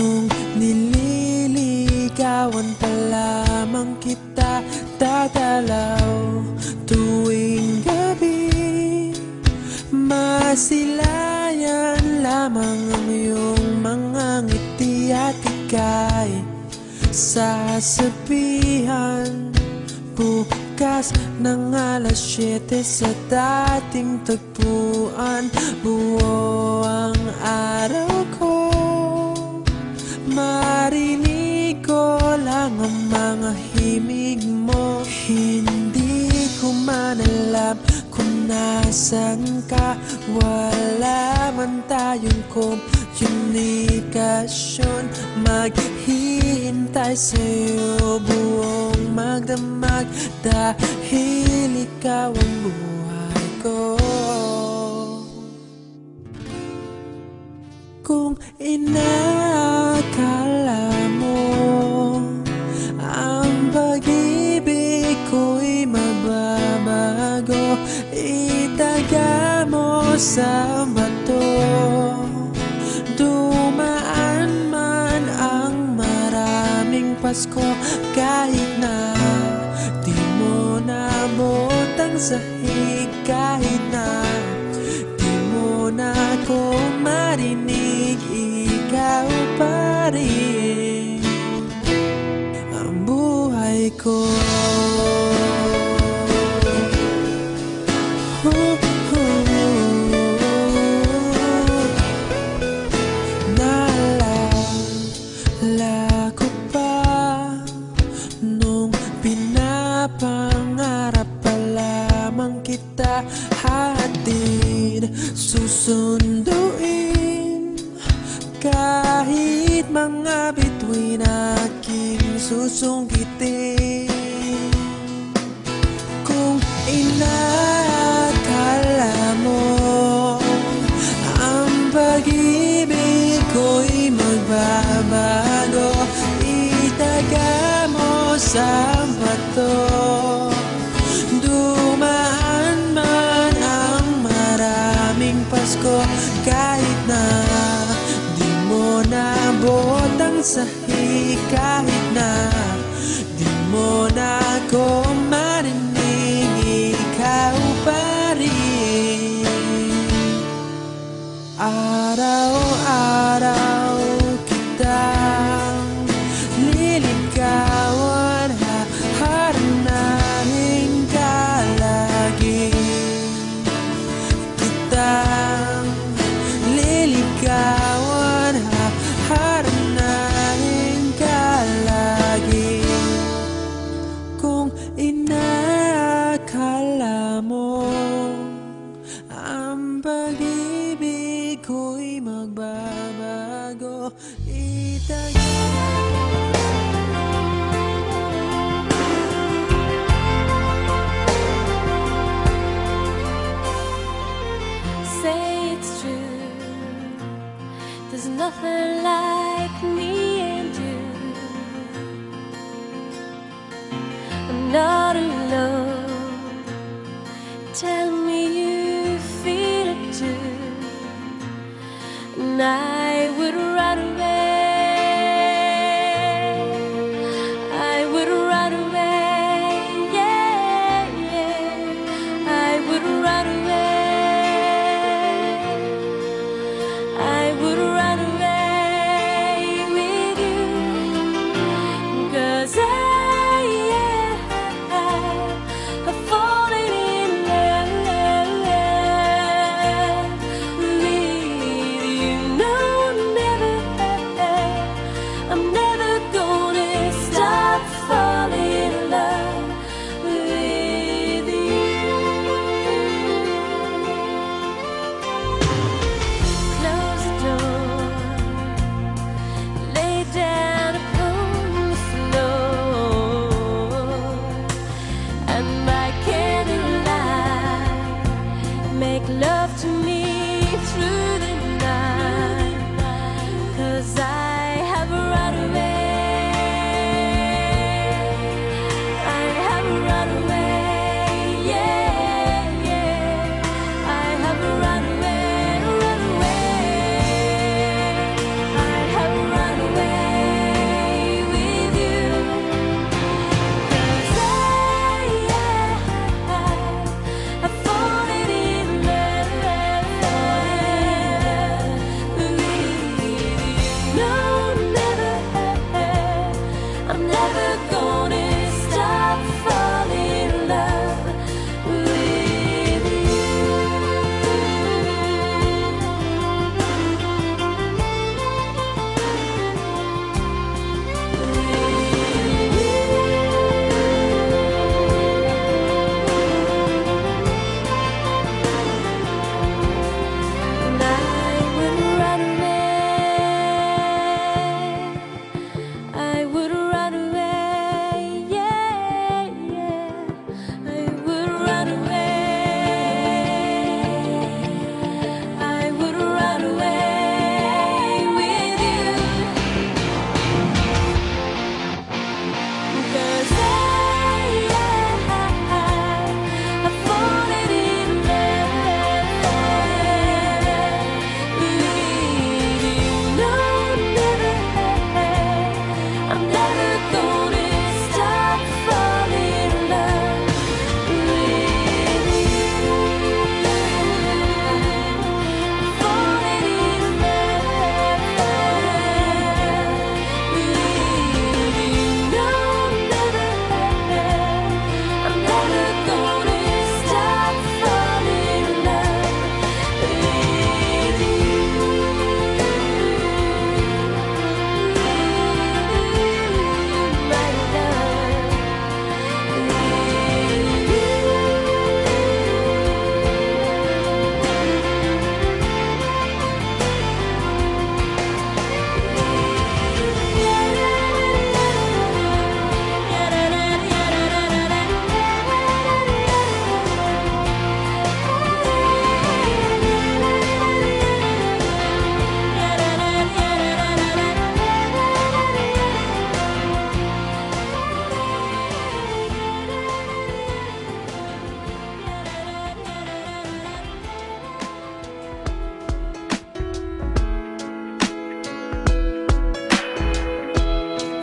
Kung nililigawan pa lamang kita, dadalaw tuwing gabi. Masilayan lamang ang iyong mga ngiti at ika'y sasabihan bukas ng alas 7 sa dating tagpuan. Buo ang araw ko, marinig ko lang ang mga himig mo. Hindi ko man alam kung nasan ka, wala man tayong komunikasyon. Maghihintay sa'yo buong magdamag, dahil ikaw ang buhay ko. Kung inakala mo ang pag-ibig ko'y mababago, itaga mo sa bato. Dumaan man ang maraming Pasko, kahit na di mo nabot ang sahig, kahit na di mo na ako marinig, ikaw pa rin ang buhay ko. Naalala ko pa nung pinapangarap pa lamang kita, hatid susunduin kahit mga bituin aking susungkitin. Kung inakala mo ang pag-ibig ko'y magbabago, itaga mo sa bato. Dumaan man ang maraming Pasko, kahit na di mo nabot ang sahig, kahit na di mo na ako marinig, ikaw pa rin. Araw-araw kitang liligawan, haharanahin ka lagi. Kitang liligawan, haharanahin ka lagi. Kung inakala mo ang pag-ibig ko'y magbabago, itaga. Say it's true, there's nothing like me and you. I'm not alone, tell me you feel it too, and I would run away, I would run away, yeah, yeah, I would run away, I would run away with you, 'cause I've fallen in love with you. No, never, I'm never gonna stop falling in love with you. Close the door, lay down upon the floor, and by candlelight make love to me through the night, 'cause I have run away, I have run away, yeah, yeah, I have run away, I have run away.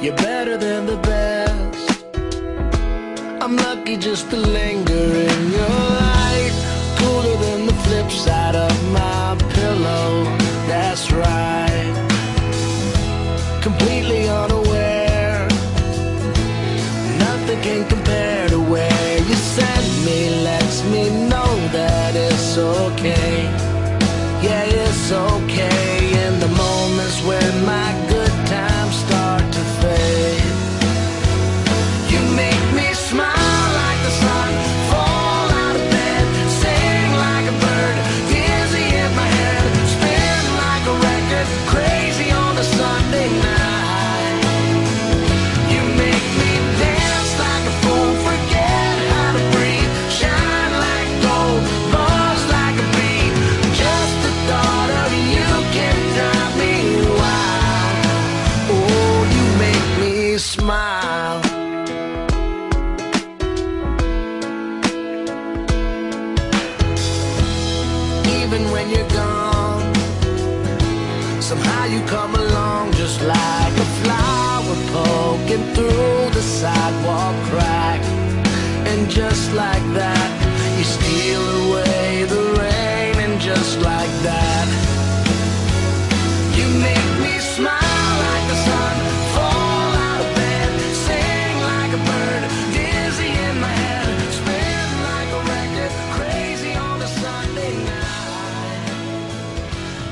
You're better than the best. I'm lucky just to linger in your light. Cooler than the flip side of my pillow. That's right. Completely unaware. Nothing can compare to where you sent me. Lets me know that it's okay. Yeah, it's okay. In the moments when my good times start to fade, you make me smile like the sun, fall out of bed, sing like a bird, dizzy in my head, spin like a record, crazy on a Sunday night. You make me dance like a fool, forget how to breathe, shine like gold, buzz like a bee. Just the thought of you can drive me wild. Oh, you make me smile. Even when you're gone, somehow you come along just like a flower poking through the sidewalk crack. And just like that, you steal away the rain. And just like that, you make me smile like the sun, fall out of bed, sing like a bird, dizzy in my head, spin like a record, crazy on a Sunday night.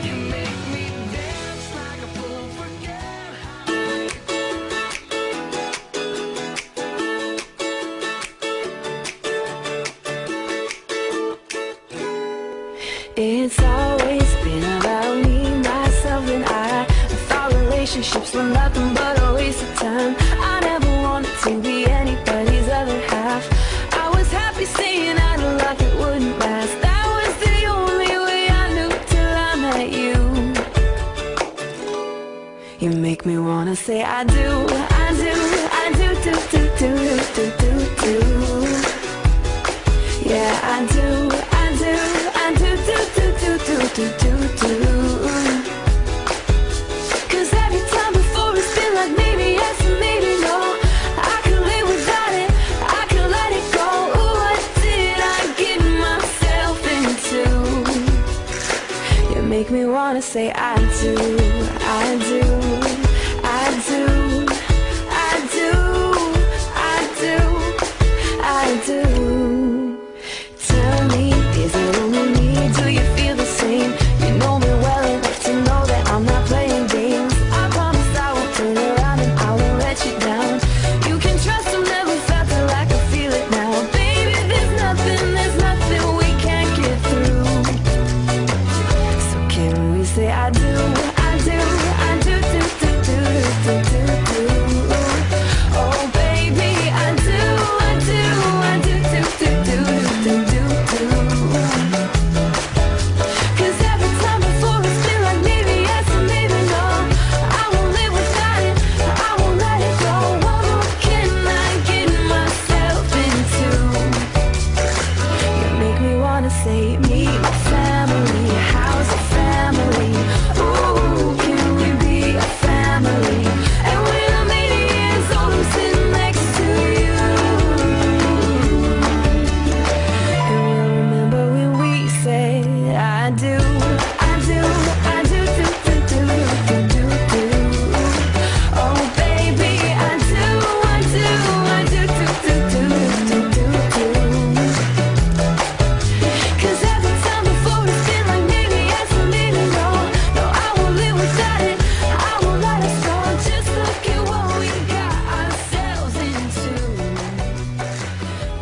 You make me dance like a fool, forget how. It's always been about me, myself, and I thought relationships were nothing but a waste of time. I never wanted to be anybody's other half. I was happy saying I don't love it wouldn't last. That was the only way I knew till I met you. You make me wanna say I do, I do, I do, do, do, do, do, do, do. Yeah, I do, I do, I do, do, do, do, do, do, do, do. 'Cause every time before it's been like maybe yes and maybe no. I could live without it, I could let it go. Ooh, what did I get myself into? You make me wanna say I do, I do, I do, I do, I do, I do. Tell me, is it only me? Do you feel the same? You know me well enough to know that I'm not playing games. I promise I won't turn around and I won't let you down. You can trust I've never felt it like I feel it now. Baby, there's nothing we can't get through. So can we say I do, I do, I do, do, do, do, do, do, do. Oh baby, I do, I do, I do, do, do, do, do, do, do. 'Cause every time before it's been like maybe yes and maybe no. I won't live without it, I won't let it go. What more can I get myself into? You make me wanna say meet my family, how's your family? Ooh, can we be a family? And when I'm 80 years old, I'm sitting next to you. And we'll remember when we said I do, I do, I do, do, do, do, do, do, do. Oh baby, I do, I do, I do, do, do, do, do, do, do. 'Cause every time before it's been like maybe yes or maybe no. No, I won't live without it, I won't let us go. Just look at what we got ourselves into.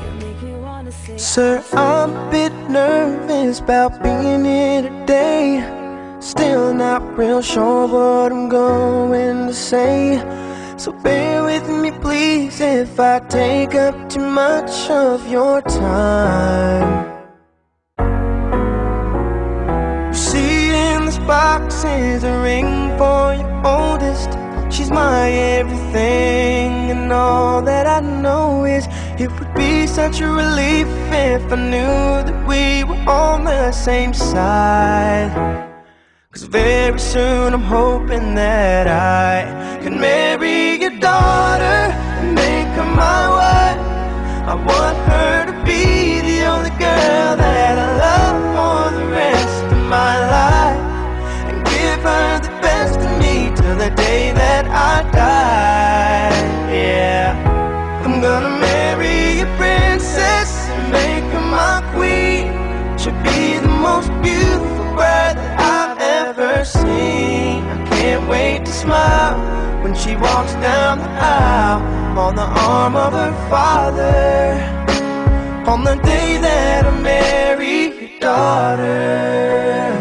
You make me wanna say Sir, I'm a bit nervous about being here today. Still not real sure what I'm going to say. So bear with me please if I take up too much of your time. You see in this box is a ring for your oldest. She's my everything, and all that I know is it would be such a relief if I knew that we were on the same side. 'Cause very soon I'm hoping that I can marry your daughter. want her to be the only girl that I love for the rest of my life, and give her the best of me till the day that I die. Yeah, I'm gonna marry a princess and make her my queen. She'll be the most beautiful bride that I've ever seen. I can't wait to smile when she walks down the aisle on the arm of her father, on the day that I marry your daughter.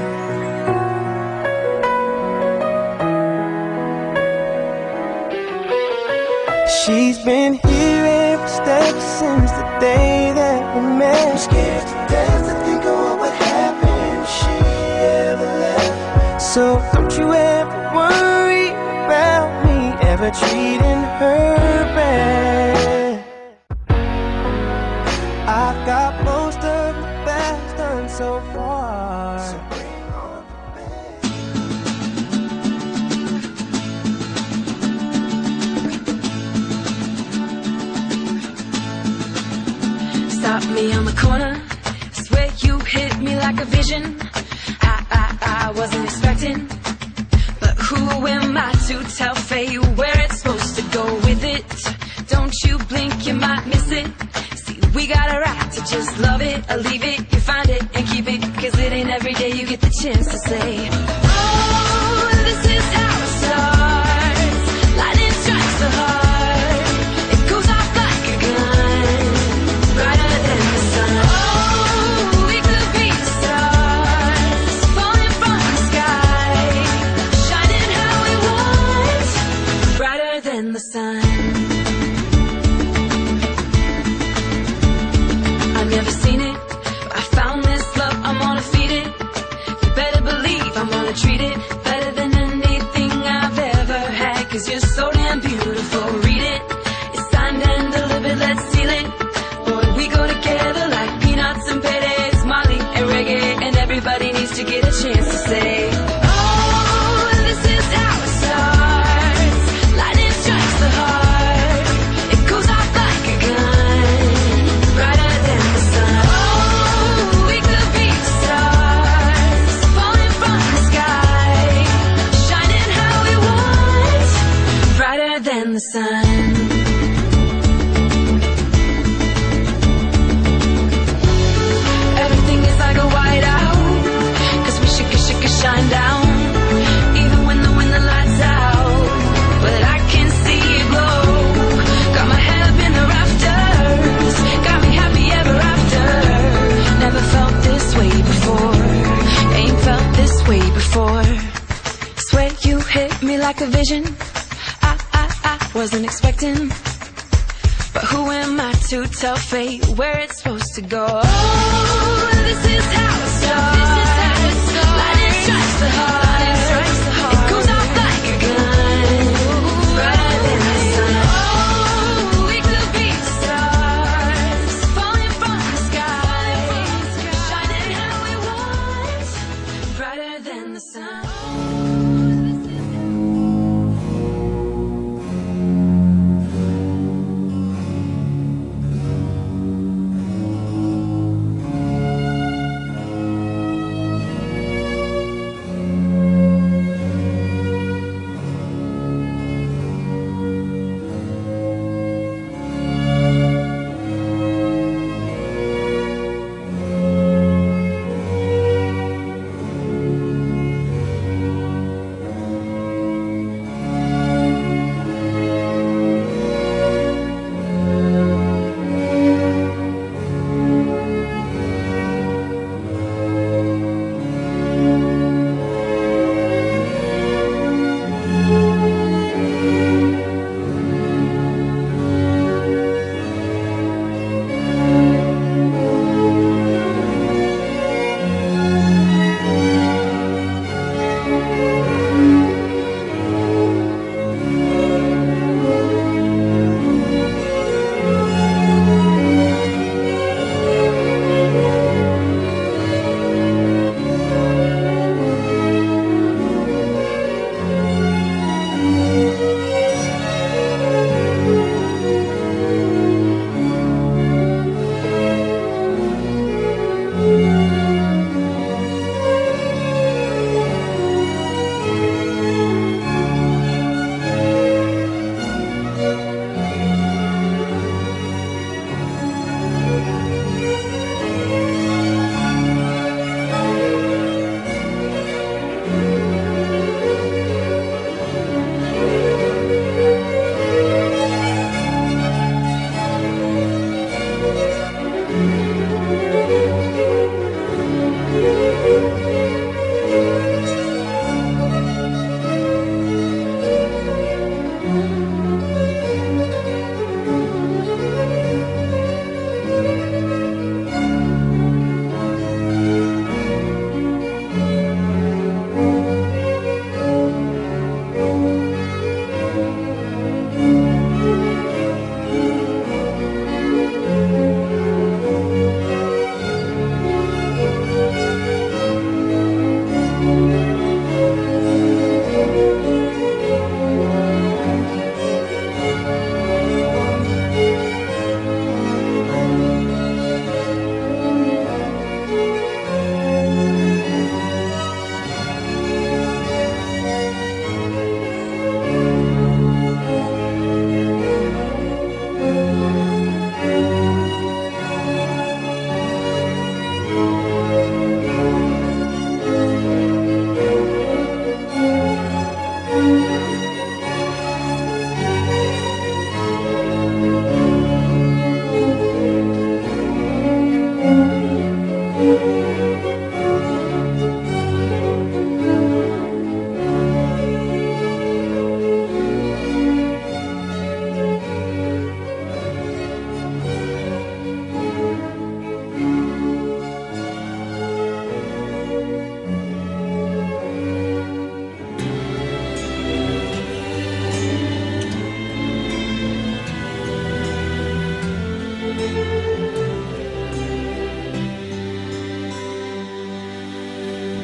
She's been here every step since the day that we met. I'm scared to death to think of what would happen if she ever left. So don't you ever worry about me ever treating her bad. I've got most of the best done so far. So bring on the best. Stop me on the corner, swear you hit me like a vision. I wasn't expecting, but who am I to tell fate where it's supposed to go with it? Don't you blink, you might miss it. See, we got a right to just love it or leave it. You find it and keep it, cause it ain't every day you get the chance to say, oh, this is how it starts. Lightning strikes the heart, it goes off like a gun, brighter than the sun. Oh, we could be the stars, falling from the sky, shining how we want, brighter than the sun. I've never seen it, but I found this love, I'm gonna feed it. You better believe I'm gonna treat it better than anything I've ever had, cause you're so damn beautiful. Read it, it's signed and delivered, let's seal it. Boy, we go together like peanuts and Pérez, Molly and reggae, and everybody needs to get a chance to say, oh, this is how it starts. Lightning strikes the heart, it goes off like a gun, brighter than the sun. Oh, we could be the stars, falling from the sky, shining how we want, brighter than the sun. Everything is like a whiteout, cause we should shine down, even when the lights out. But I can see it glow, got my head up in the rafters, got me happy ever after. Never felt this way before, ain't felt this way before. Swear you hit me like a vision, I wasn't expecting, but who am I to tell fate where it's supposed to go? Oh, this is how it starts. Lightning strikes the heart, it goes off like a gun, brighter than the sun. Oh, we could be the stars, falling from the sky, shining how we want, brighter than the sun.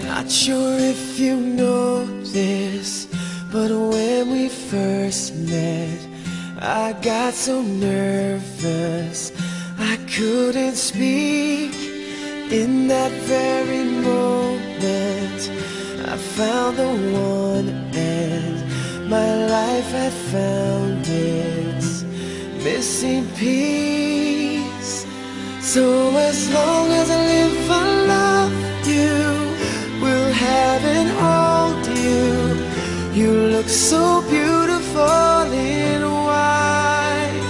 Not sure if you know this, but when we first met, I got so nervous I couldn't speak. In that very moment, I found the one, and my life had found its missing piece. So as long as I live, I love you, will have and hold you. You look so beautiful in white,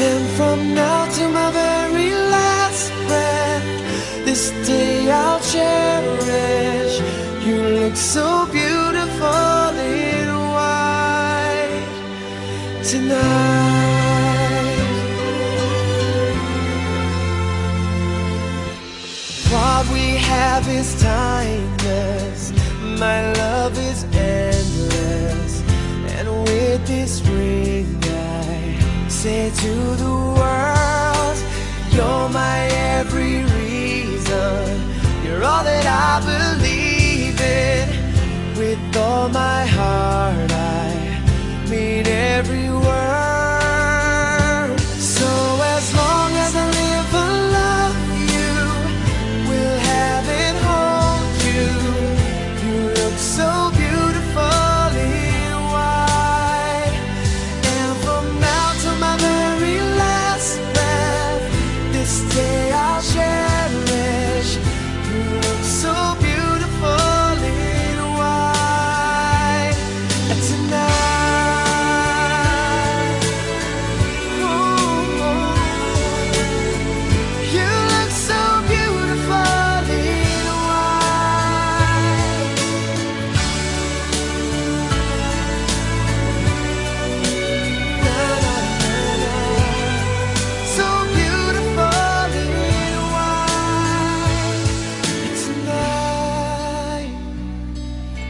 and from now to my very last breath, this day I'll cherish. You look so beautiful in white tonight. What we have is timeless, my love is endless, and with this ring I say to the world, you're my every reason, you're all that I believe in. With all my heart I mean every word. So as long as I live, I love you, will have and hold you. You look so beautiful in white, and from now to my very last breath, this day I'll cherish. You look so beautiful in white tonight. Ooh, you look so beautiful in white. Na, na, na, na. So beautiful in white tonight.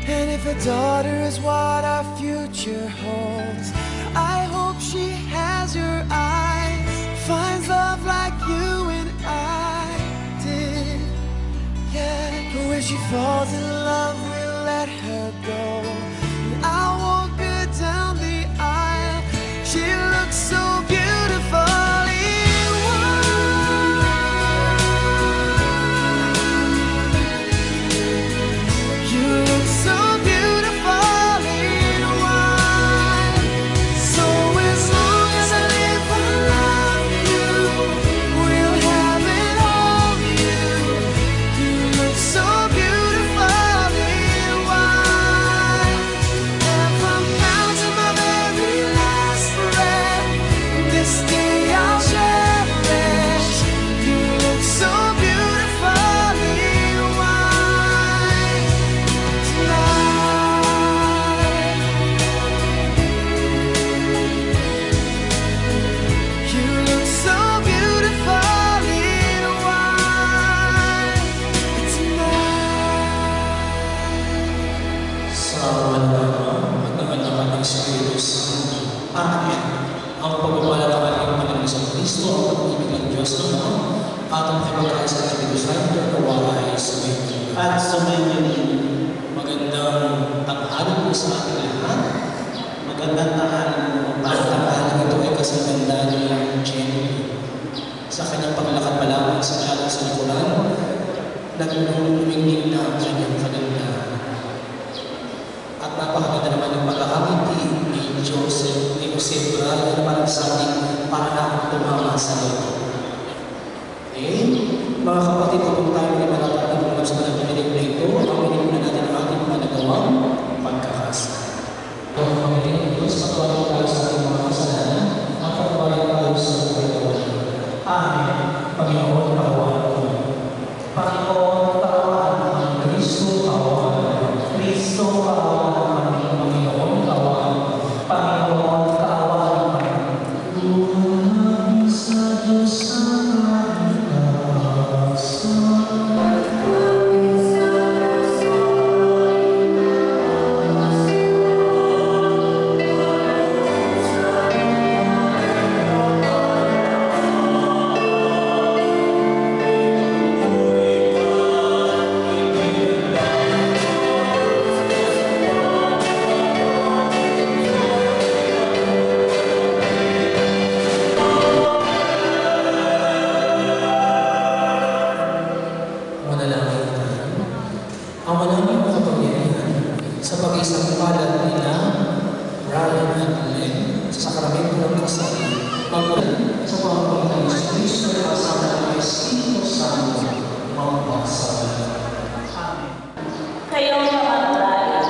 And if a daughter is what our future holds, I hope she has your eyes, finds love like you and I did. Yeah, but when she falls in love, we'll let her go, and I'll walk her down the aisle. She looks so beautiful in white. You look so beautiful in white. So as long as I live, I love you, will have and hold you. You look so beautiful Santo. Amen. Ang pagpapala ng ating Panginoon sa Kristo, ang pag-ibig ng Diyos Ama, at ang pagkakaisa sa Espiritu Santo, nawala ay sumayin. At sumayin. Magandang tanghali po sa ating lahat. Magandang tanghali po. Ang tanghali ito ay kasaganda ni Jenny. Sa kanyang paglakad palawag sa ating sa likuran, nagmumingin na ang kanyang kagandahan. At napakaganda naman yung pagkakamiti ni Joseph, ni Joseph Bra, na naman sa ating para na tumama sa loob. Okay? Mga kapatid, kung tayo ay malapit na sa mga pinilig na ito, aminin na natin ang ating mga nagawang pagkakasal. Ang Panginoon Diyos, patuloy tayo sa ating mga kasalanan, at patuloy tayo sa buhay na wala. Amen. Panginoon, kaawaan ko. Panginoon, kaawaan naman. Kristo, kaawaan naman. Kristo, kaawaan naman. Panginoon, kaawaan naman. Panginoon, kaawaan naman. Lumalang sa Diyos ang aming kaawaan. Ang manaming makapangyarihan sa pag-isang palad nila, Ryan at Len, sa sakramento ng kasal, magmula sa pamamagitan ng Kristo at kasama ng Espiritu Santo, magpasal. Amen. Kayo mga babae,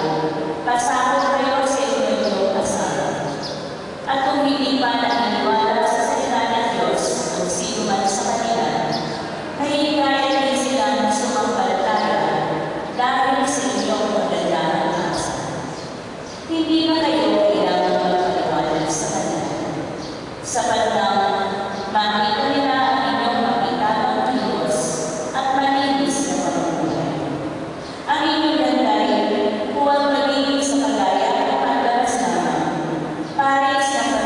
pasakot kayo sa inyong kasal. At kung hindi pa naniniwala sa salita ng Diyos kung sino man sa kanila, kahihikaya rin silang sumampalataya dahil sa inyong magandang kasal. Hindi na kayo kailangan magpaliwanag sa kanila. Sapat lang, makita nila ang inyong makitabang Diyos at malinis na pamumuhay. Ang inyong landay, huwag magiging sa kagaya ng madalas naman, pares na